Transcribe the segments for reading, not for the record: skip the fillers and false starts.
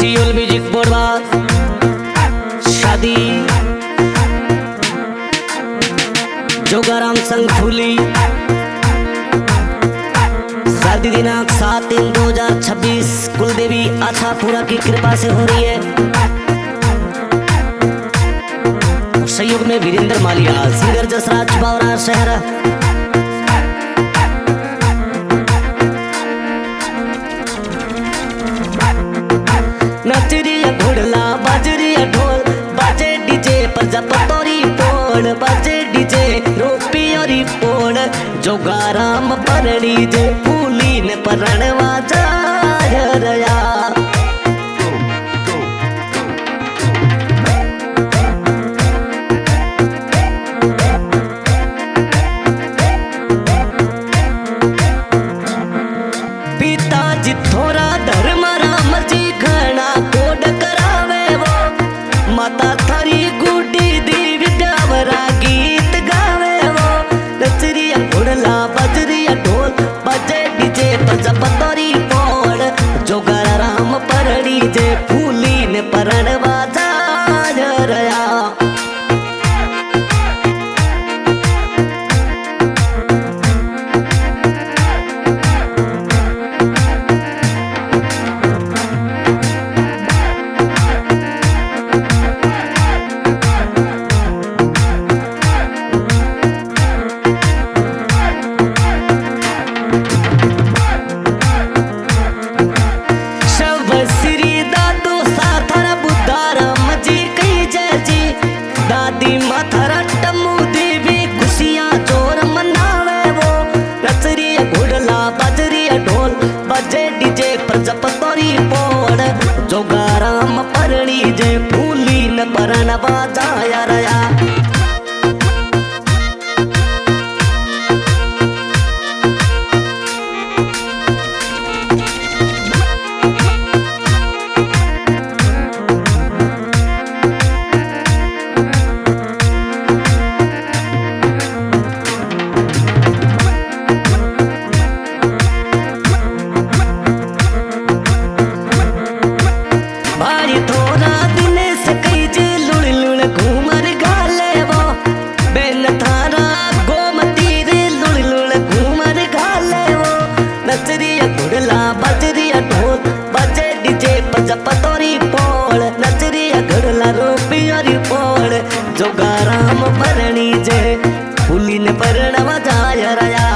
Seoul music board शादी जोगाराम संघ फूली शादी दिनांक 7/3/2026 कुलदेवी आछापुरा की कृपा से हो रही है। सहयोग में वीरेंद्र मालिया, सिंगर जसराज बावरा शहर। नचरिया घोड़ला बाजरिया ढोल बाजे डीजे प्रजापतोरी पोड़ बाजे डीजे रोपी और पोड़ जोगाराम परणी जे फूली ने परणवा जाया पिताजी थोड़ा धर्म राम जी घना कोड करावे वो माता थारी गुडी देवी डावरा गीत गावे वो नचरिया घोड़ला बजरिया ढोल बजे डीजे प्रजापतोरी पोड़ जोगाराम परणी जे फूली ने परणवा जाया दादी माथरा टमू देवी खुशियां चोर मनावे वो नचरिया घोड़ला बाजरिया ढोल बजे डीजे प्रजापतोरी पोड़ जोगाराम परणी जे फूली न परणवा जाया रया प्रजापतोरी पोड़ नचरिया घड़ला रोपी और पोड़ जोगाराम परणी जे फूली ने परणवा जाया रया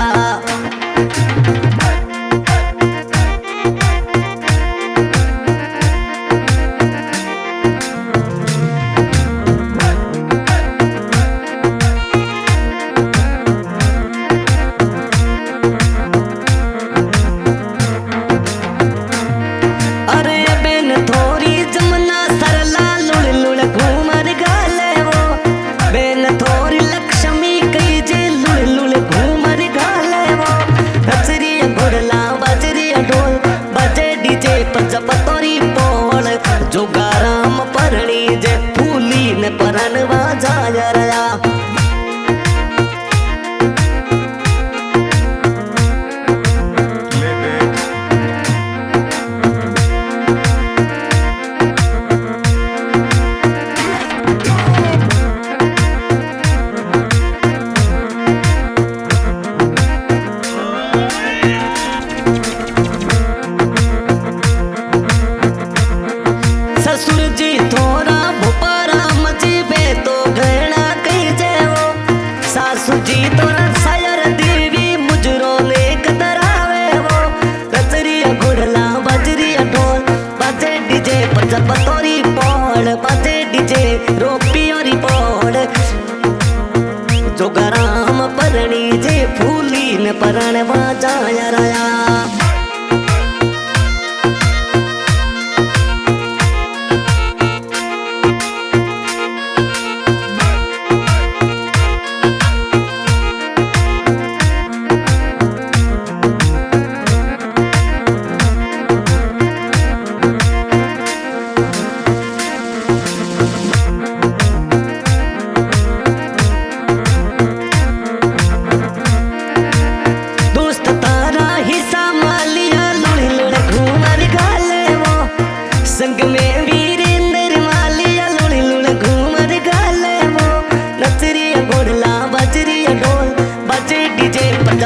प्रजापतोरी पोड़ जोगाराम परणी जे फूली ने परणवा जाया रया ससुर जी थोड़ा भोपारा मची बे तो घना कही जेवो सासु जी तोरा सायर देवी मुजरो ने कतरावे वो कचरिया घोड़ला बजरिया ढोल बाजे डीजे प्रजापतोरी पोड़ बाजे डीजे रोपी और पोड़ जोगाराम परणी जे फूली ने परणवा जाया रया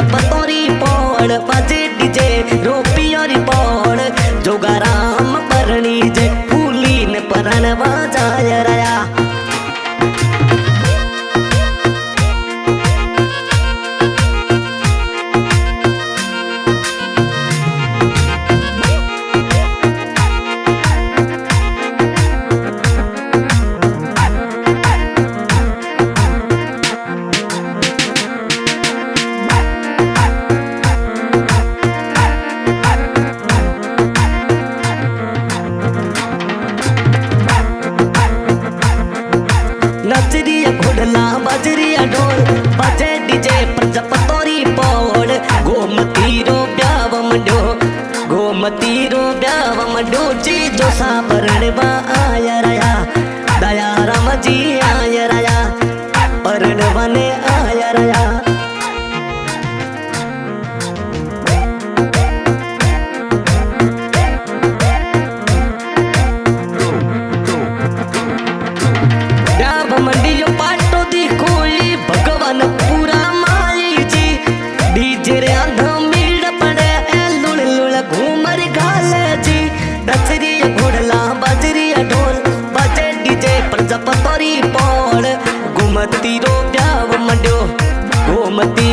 प्रजापतोरी पौड़ बाजे डीजे रोपियोरी पौड़ जोगाराम परणी जे फूलीन परण बाजाय रया नचरिया घोड़ला बजरिया ढोल बजे डीजे प्रजापतोरी पौड़ गोमती रो ब्याव मंडो जी जो सावरण बा आया रया दया राम जी आया रया परण बने आया रया मंडियो पाटो दी कोई भगवान पूरा माई जी डीजे रे आंधा मीड़ पड़े लुड़ लुड़ घूमर गाल जी नचरी घोड़ला बजरिया ढोल बजे डीजे प्रजापतोरी पौड़ घूमती रो ब्याव मंडो घूमती